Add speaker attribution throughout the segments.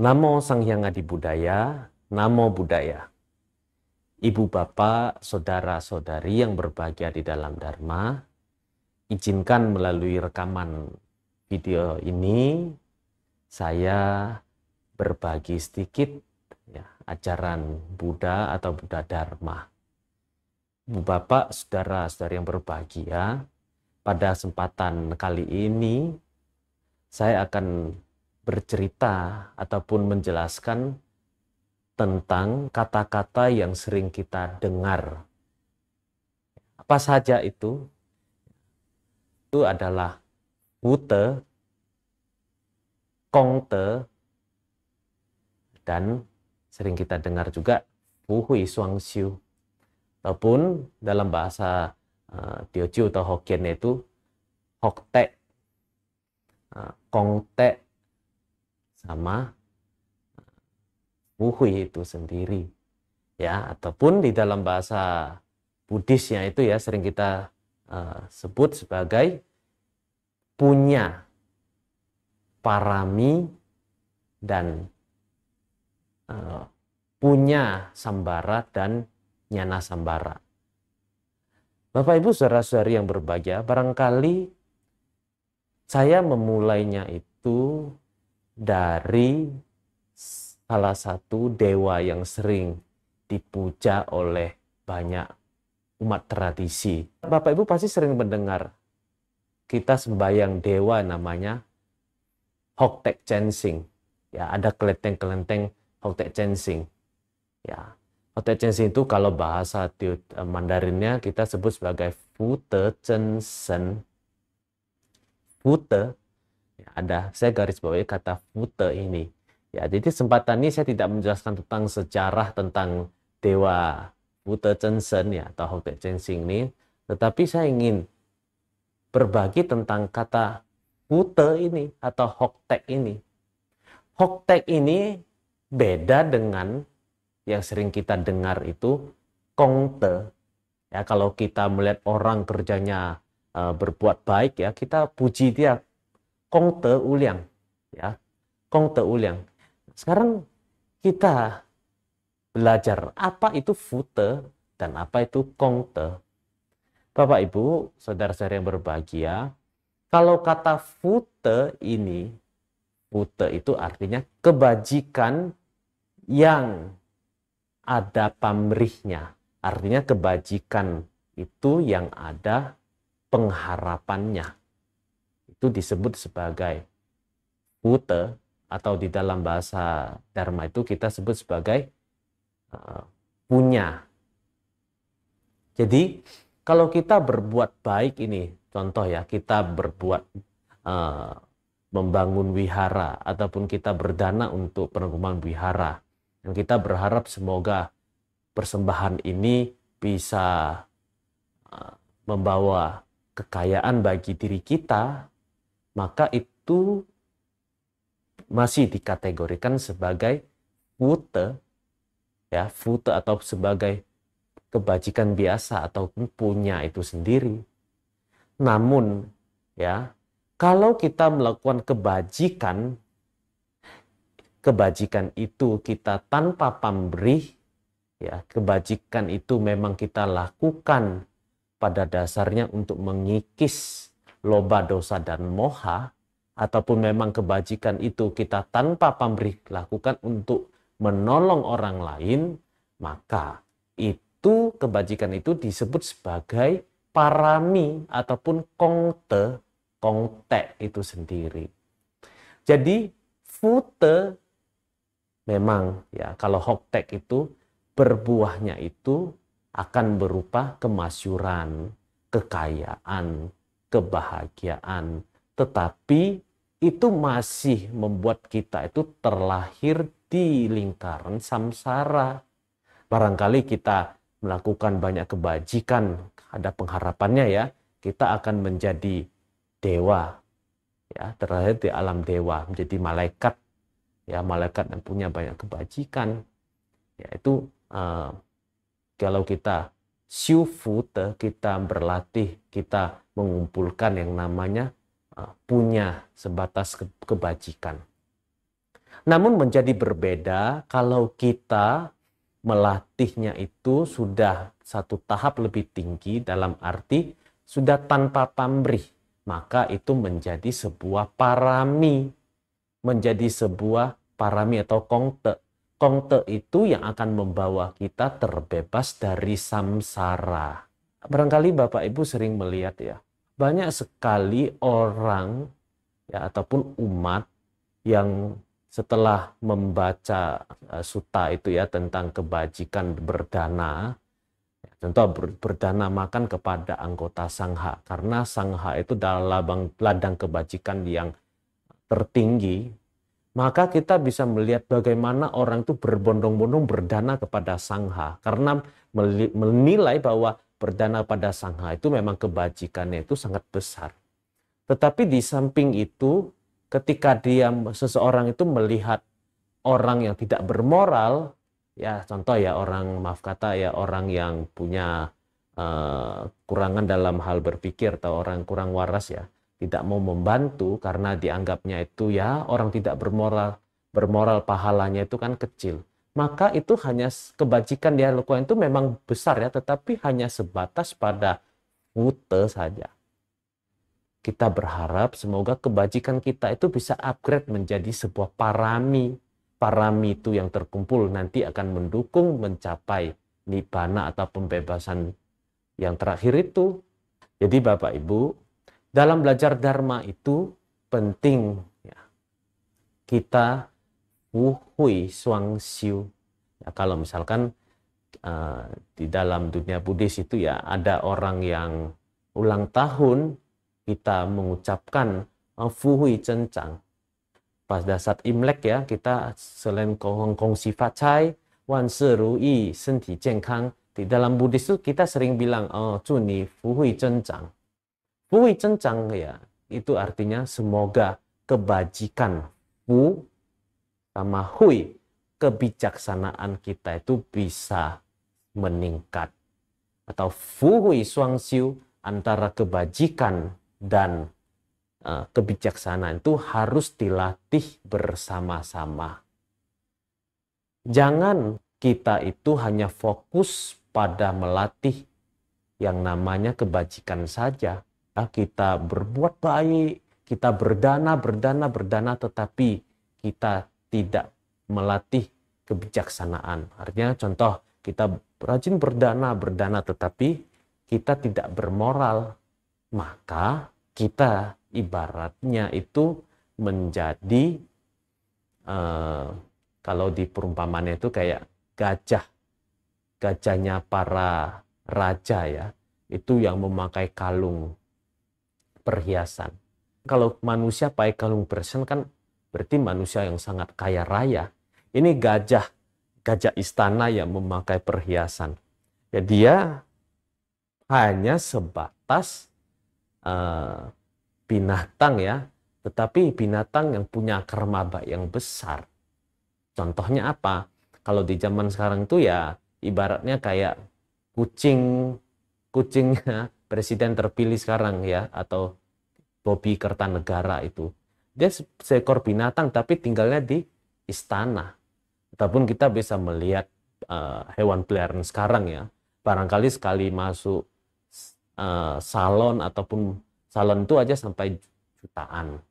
Speaker 1: Namo Sang Hyang Adi Budaya, Namo Buddhaya. Ibu bapak, saudara-saudari yang berbahagia di dalam Dharma, izinkan melalui rekaman video ini, saya berbagi sedikit ya, ajaran Buddha atau Buddha Dharma. Ibu bapak, saudara-saudari yang berbahagia, pada kesempatan kali ini, saya akan bercerita ataupun menjelaskan tentang kata-kata yang sering kita dengar. Apa saja itu? Itu adalah Ute, Kongte, dan sering kita dengar juga Fuhui Suangxiu. Ataupun dalam bahasa Teochew atau Hokkien itu Hokte, Kongte, sama Fuhui itu sendiri. Ya, ataupun di dalam bahasa Buddhisnya itu ya sering kita sebut sebagai punya, parami, dan punya sambara dan nyana sambara. Bapak Ibu saudara-saudari yang berbahagia, barangkali saya memulainya itu dari salah satu dewa yang sering dipuja oleh banyak umat tradisi. Bapak Ibu pasti sering mendengar kita sembahyang dewa namanya Hok Tek Chensing. Ya, ada kelenteng-kelenteng Hok Tek Chensing. Ya, Hok Tek Chensing itu kalau bahasa Mandarinnya kita sebut sebagai Fute Chensen. Fute, ya, saya garis bawahi kata Fute ini. Ya, jadi kesempatan ini saya tidak menjelaskan tentang sejarah tentang dewa Fute Chensen ya atau Hok Tek Chensing ini, tetapi saya ingin berbagi tentang kata Fute ini atau Hok Tek ini. Hok Tek ini beda dengan yang sering kita dengar itu Kongte. Ya, kalau kita melihat orang kerjanya berbuat baik ya, kita puji dia Kongte Uliang. Ya, Kongte Uliang. Sekarang kita belajar apa itu Fute dan apa itu Kongte. Bapak Ibu, saudara-saudari yang berbahagia, kalau kata Fute ini, Fute itu artinya kebajikan yang ada pamrihnya. Artinya kebajikan itu yang ada pengharapannya. Itu disebut sebagai Fute, atau di dalam bahasa Dharma itu kita sebut sebagai punya. Jadi kalau kita berbuat baik ini, contoh ya, kita berbuat membangun wihara ataupun kita berdana untuk pengembangan wihara, dan kita berharap semoga persembahan ini bisa membawa kekayaan bagi diri kita, maka itu masih dikategorikan sebagai Fute, ya, Fute atau sebagai kebajikan biasa ataupun punya itu sendiri. Namun ya, kalau kita melakukan kebajikan itu kita tanpa pamrih, ya, kebajikan itu memang kita lakukan pada dasarnya untuk mengikis loba, dosa, dan moha, ataupun memang kebajikan itu kita tanpa pamrih lakukan untuk menolong orang lain, maka itu kebajikan itu disebut sebagai parami ataupun kongte itu sendiri. Jadi Fute memang ya, kalau Hoktek itu berbuahnya itu akan berupa kemasyuran, kekayaan, kebahagiaan, tetapi itu masih membuat kita itu terlahir di lingkaran samsara. Barangkali kita melakukan banyak kebajikan, ada pengharapannya ya, kita akan menjadi dewa, ya, terlahir di alam dewa, menjadi malaikat, ya, malaikat yang punya banyak kebajikan. Yaitu kalau kita Fute, kita berlatih, kita mengumpulkan yang namanya punya sebatas kebajikan. Namun menjadi berbeda kalau kita melatihnya itu sudah satu tahap lebih tinggi, dalam arti sudah tanpa pamrih, maka itu menjadi sebuah parami, menjadi sebuah parami atau kongte. Kongte itu yang akan membawa kita terbebas dari samsara. Barangkali Bapak Ibu sering melihat ya, banyak sekali orang ya ataupun umat yang setelah membaca sutta itu ya tentang kebajikan berdana, contoh berdana makan kepada anggota sangha, karena sangha itu adalah ladang kebajikan yang tertinggi, maka kita bisa melihat bagaimana orang itu berbondong-bondong berdana kepada sangha, karena menilai bahwa berdana pada sangha itu memang kebajikannya itu sangat besar. Tetapi di samping itu, ketika seseorang itu melihat orang yang tidak bermoral, ya contoh ya orang, maaf kata ya, orang yang punya kurangan dalam hal berpikir atau orang kurang waras ya, tidak mau membantu karena dianggapnya itu ya orang tidak bermoral pahalanya itu kan kecil. Maka itu hanya kebajikan dia lakukan itu memang besar ya, tetapi hanya sebatas pada mute saja. Kita berharap semoga kebajikan kita itu bisa upgrade menjadi sebuah parami. Parami itu yang terkumpul nanti akan mendukung mencapai nibbana atau pembebasan yang terakhir itu. Jadi Bapak Ibu, dalam belajar Dharma itu penting ya, kita wuhui suang siu. Ya, kalau misalkan di dalam dunia Buddhis itu ya ada orang yang ulang tahun, kita mengucapkan fuhui cencang. Pada saat Imlek ya, kita selain kongsi facai, wan se ru yi, senti cenkang. Di dalam Buddhis itu kita sering bilang, cuni fuhui cencang. Fuhui cencang ya, itu artinya semoga kebajikan fu sama hui, kebijaksanaan kita itu bisa meningkat. Atau fuhui suang siu, antara kebajikan dan kebijaksanaan itu harus dilatih bersama-sama. Jangan kita itu hanya fokus pada melatih yang namanya kebajikan saja. Kita berbuat baik, kita berdana, tetapi kita tidak melatih kebijaksanaan. Artinya contoh, kita rajin berdana, tetapi kita tidak bermoral, maka kita ibaratnya itu menjadi kalau di perumpamannya itu kayak gajahnya para raja ya, itu yang memakai kalung perhiasan. Kalau manusia pakai kalung perhiasan kan berarti manusia yang sangat kaya raya. Ini gajah istana yang memakai perhiasan. Ya, dia hanya sebatas binatang ya, tetapi binatang yang punya karma baik yang besar. Contohnya apa? Kalau di zaman sekarang itu ya ibaratnya kayak kucingnya presiden terpilih sekarang ya, atau Bobby Kertanegara itu. Dia seekor binatang tapi tinggalnya di istana. Ataupun kita bisa melihat hewan peliharaan sekarang ya. Barangkali sekali masuk salon ataupun salon itu aja sampai jutaan.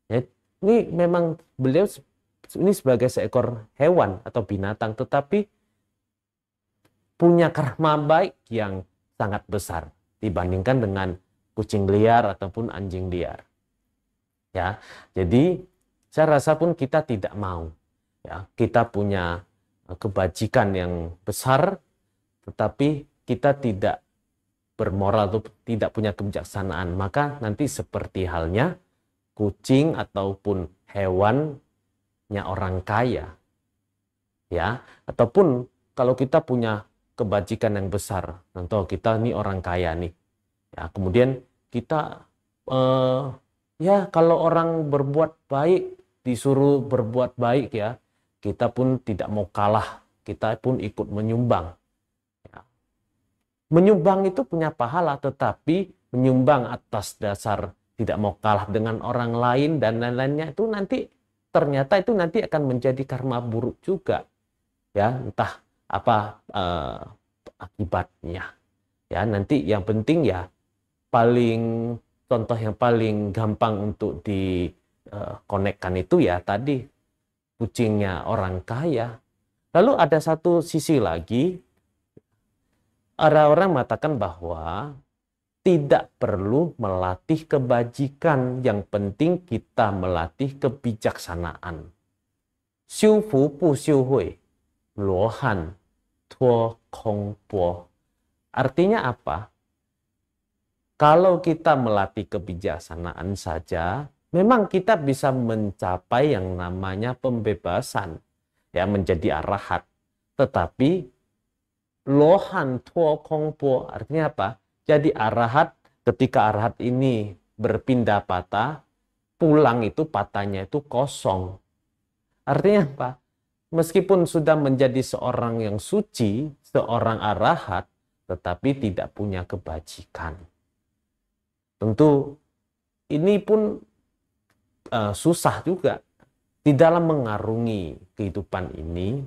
Speaker 1: Ya, ini memang beliau ini sebagai seekor hewan atau binatang, tetapi punya karma baik yang sangat besar dibandingkan dengan kucing liar ataupun anjing liar. Ya, jadi saya rasa pun kita tidak mau. Ya, kita punya kebajikan yang besar, tetapi kita tidak bermoral atau tidak punya kebijaksanaan, maka nanti seperti halnya kucing ataupun hewannya orang kaya. Ya, ataupun kalau kita punya kebajikan yang besar, contoh kita nih orang kaya nih. Ya, kemudian kita ya kalau orang berbuat baik disuruh berbuat baik ya, kita pun tidak mau kalah, kita pun ikut menyumbang. Menyumbang itu punya pahala, tetapi menyumbang atas dasar tidak mau kalah dengan orang lain dan lain-lainnya itu nanti ternyata itu nanti akan menjadi karma buruk juga, ya, entah apa akibatnya. Ya, nanti yang penting ya contoh yang paling gampang untuk dikonekkan itu ya tadi kucingnya orang kaya. Lalu ada satu sisi lagi, ada orang mengatakan bahwa tidak perlu melatih kebajikan, yang penting kita melatih kebijaksanaan. Xiu fu bu xiu hui, luohan tuo kong po. Artinya apa? Kalau kita melatih kebijaksanaan saja, memang kita bisa mencapai yang namanya pembebasan, ya, menjadi arahat. Tetapi lohan tuo kong po artinya apa? Jadi arahat, ketika arahat ini berpindah patah, pulang itu patahnya itu kosong. Artinya apa? Meskipun sudah menjadi seorang yang suci, seorang arahat, tetapi tidak punya kebajikan. Tentu ini pun susah juga. Di dalam mengarungi kehidupan ini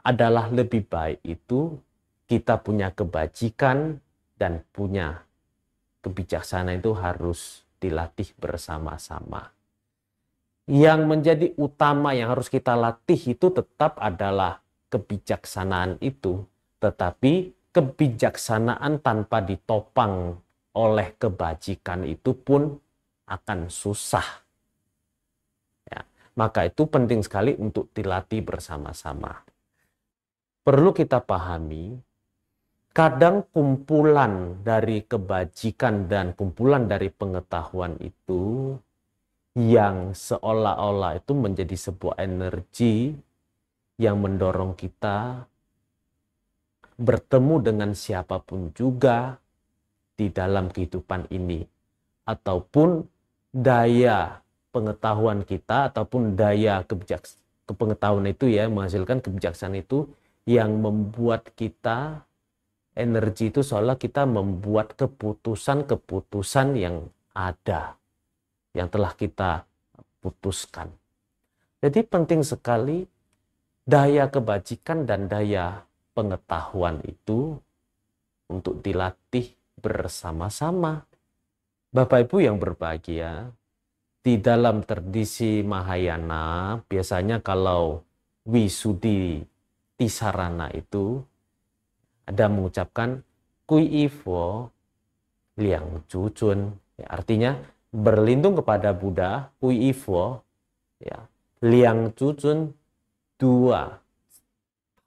Speaker 1: adalah lebih baik itu kita punya kebajikan dan punya kebijaksanaan itu harus dilatih bersama-sama. Yang menjadi utama yang harus kita latih itu tetap adalah kebijaksanaan itu. Tetapi kebijaksanaan tanpa ditopang oleh kebajikan itu pun akan susah. Ya, maka itu penting sekali untuk dilatih bersama-sama. Perlu kita pahami, kadang kumpulan dari kebajikan dan kumpulan dari pengetahuan itu yang seolah-olah itu menjadi sebuah energi yang mendorong kita bertemu dengan siapapun juga di dalam kehidupan ini. Ataupun daya pengetahuan kita, ataupun daya kepengetahuan itu ya, menghasilkan kebijaksanaan itu yang membuat kita energi itu seolah kita membuat keputusan-keputusan yang ada, yang telah kita putuskan. Jadi penting sekali daya kebajikan dan daya pengetahuan itu untuk dilatih bersama-sama. Bapak Ibu yang berbahagia, di dalam tradisi Mahayana, biasanya kalau Wisudi Tisarana itu ada mengucapkan Kui Ifo Liang Cucun, ya, artinya berlindung kepada Buddha, Kui Ifo, ya, Liang Cucun, dua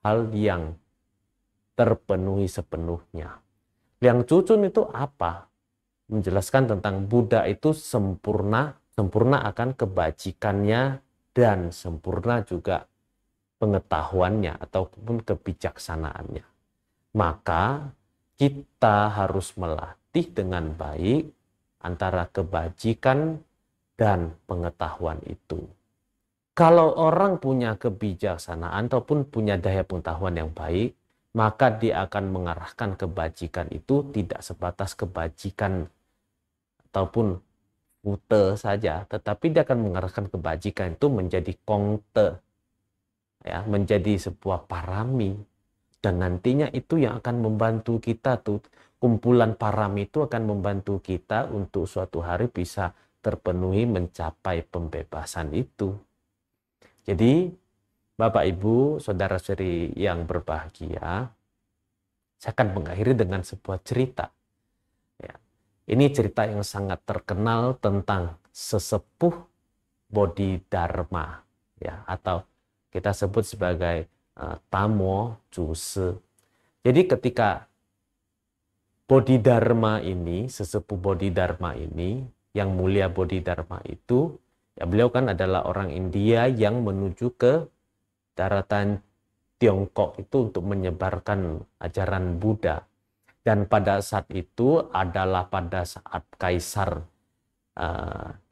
Speaker 1: hal yang terpenuhi sepenuhnya. Liang Cucun itu apa? Menjelaskan tentang Buddha itu sempurna akan kebajikannya dan sempurna juga pengetahuannya ataupun kebijaksanaannya. Maka kita harus melatih dengan baik antara kebajikan dan pengetahuan itu. Kalau orang punya kebijaksanaan ataupun punya daya pengetahuan yang baik, maka dia akan mengarahkan kebajikan itu tidak sebatas kebajikan ataupun fute saja, tetapi dia akan mengarahkan kebajikan itu menjadi kongte, ya, menjadi sebuah parami, dan nantinya itu yang akan membantu kita tuh, kumpulan parami itu akan membantu kita untuk suatu hari bisa terpenuhi mencapai pembebasan itu. Jadi Bapak Ibu saudara-saudari yang berbahagia, saya akan mengakhiri dengan sebuah cerita, ya. Ini cerita yang sangat terkenal tentang sesepuh Bodhidharma, ya, atau kita sebut sebagai Tamo Juse. Jadi ketika Bodhidharma ini, sesepuh Bodhidharma ini, yang mulia Bodhidharma itu, ya, beliau kan adalah orang India yang menuju ke daratan Tiongkok itu untuk menyebarkan ajaran Buddha. Dan pada saat itu adalah pada saat Kaisar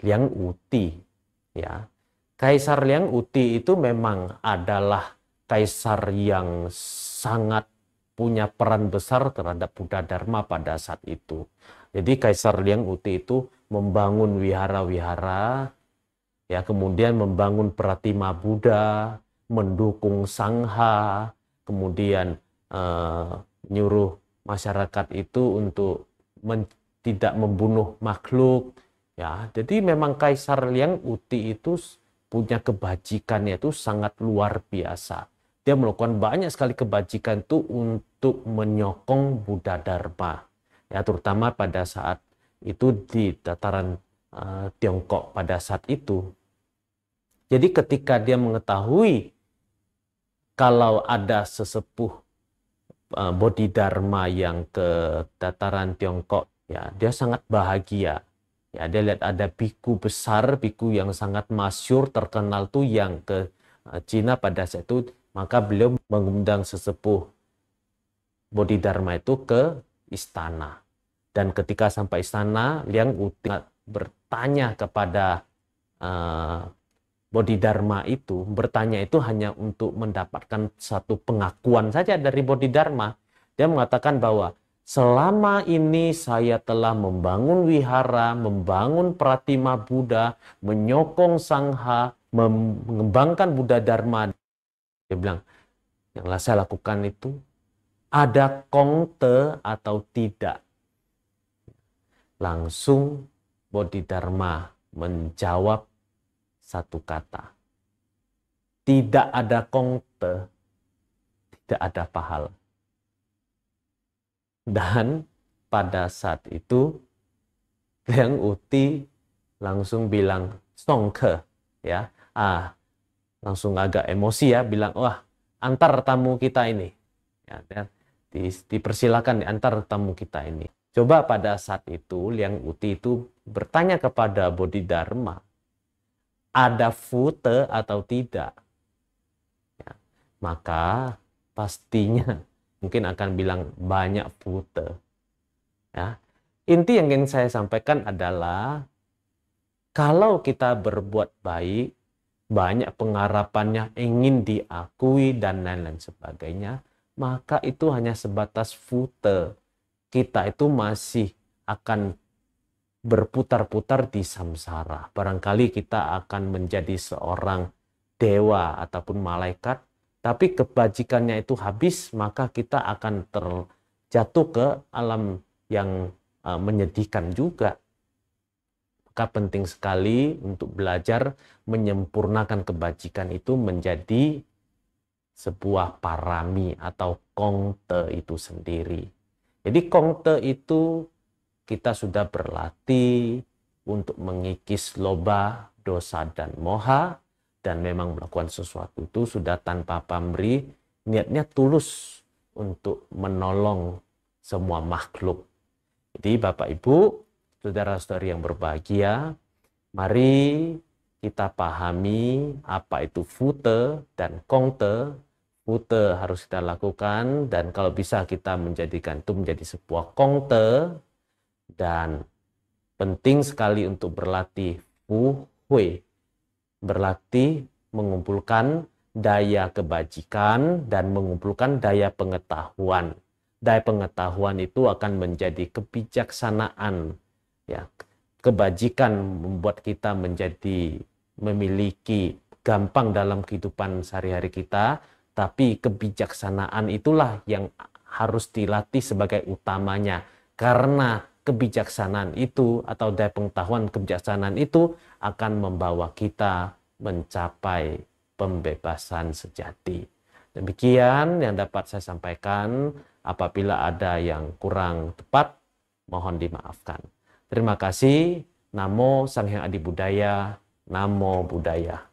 Speaker 1: Liang Wuti, ya. Kaisar Liang Wuti itu memang adalah kaisar yang sangat punya peran besar terhadap Buddha Dharma pada saat itu. Jadi Kaisar Liang Wuti itu membangun wihara-wihara, ya, kemudian membangun Pratima Buddha, mendukung Sangha, kemudian nyuruh masyarakat itu untuk tidak membunuh makhluk, ya. Jadi memang Kaisar Liang Uti itu punya kebajikannya itu sangat luar biasa. Dia melakukan banyak sekali kebajikan itu untuk menyokong Buddha Dharma, ya, terutama pada saat itu di dataran Tiongkok pada saat itu. Jadi ketika dia mengetahui kalau ada sesepuh Bodhidharma yang ke dataran Tiongkok, ya, dia sangat bahagia. Ya, dia lihat ada biku besar, biku yang sangat masyhur, terkenal tuh yang ke Cina pada saat itu, maka beliau mengundang sesepuh Bodhidharma itu ke istana. Dan ketika sampai istana, Liang Uti bertanya kepada Bodhidharma itu, bertanya itu hanya untuk mendapatkan satu pengakuan saja dari Bodhidharma. Dia mengatakan bahwa selama ini saya telah membangun wihara, membangun Pratima Buddha, menyokong Sangha, mengembangkan Buddha Dharma. Dia bilang, yang saya lakukan itu ada kongte atau tidak? Langsung Bodhidharma menjawab satu kata. Tidak ada kongte, tidak ada pahala. Dan pada saat itu Liang Uti langsung bilang songke, ya. Langsung agak emosi, ya, bilang, wah, antar tamu kita ini. Ya, dipersilakan antar tamu kita ini. Coba pada saat itu Liang Uti itu bertanya kepada Bodhidharma, ada fute atau tidak? Ya, maka pastinya mungkin akan bilang banyak fute. Ya. Inti yang ingin saya sampaikan adalah kalau kita berbuat baik, banyak pengharapannya ingin diakui dan lain-lain sebagainya, maka itu hanya sebatas fute. Kita itu masih akan berputar-putar di samsara. Barangkali kita akan menjadi seorang dewa ataupun malaikat, tapi kebajikannya itu habis, maka kita akan terjatuh ke alam yang menyedihkan juga. Maka penting sekali untuk belajar menyempurnakan kebajikan itu menjadi sebuah parami atau kongte itu sendiri. Jadi kongte itu kita sudah berlatih untuk mengikis loba, dosa, dan moha, dan memang melakukan sesuatu itu sudah tanpa pamrih, niatnya tulus untuk menolong semua makhluk. Jadi Bapak Ibu, saudara-saudari yang berbahagia, mari kita pahami apa itu fute dan kongte. Fute harus kita lakukan, dan kalau bisa kita menjadikan itu menjadi sebuah kongte. Dan penting sekali untuk berlatih fu hui, berlatih mengumpulkan daya kebajikan dan mengumpulkan daya pengetahuan. Daya pengetahuan itu akan menjadi kebijaksanaan. Ya, kebajikan membuat kita menjadi memiliki gampang dalam kehidupan sehari-hari kita, tapi kebijaksanaan itulah yang harus dilatih sebagai utamanya, karena kebijaksanaan itu atau daya pengetahuan kebijaksanaan itu akan membawa kita mencapai pembebasan sejati. Demikian yang dapat saya sampaikan. Apabila ada yang kurang tepat, mohon dimaafkan. Terima kasih. Namo Sang Hyang Adi Budaya. Namo Buddhaya.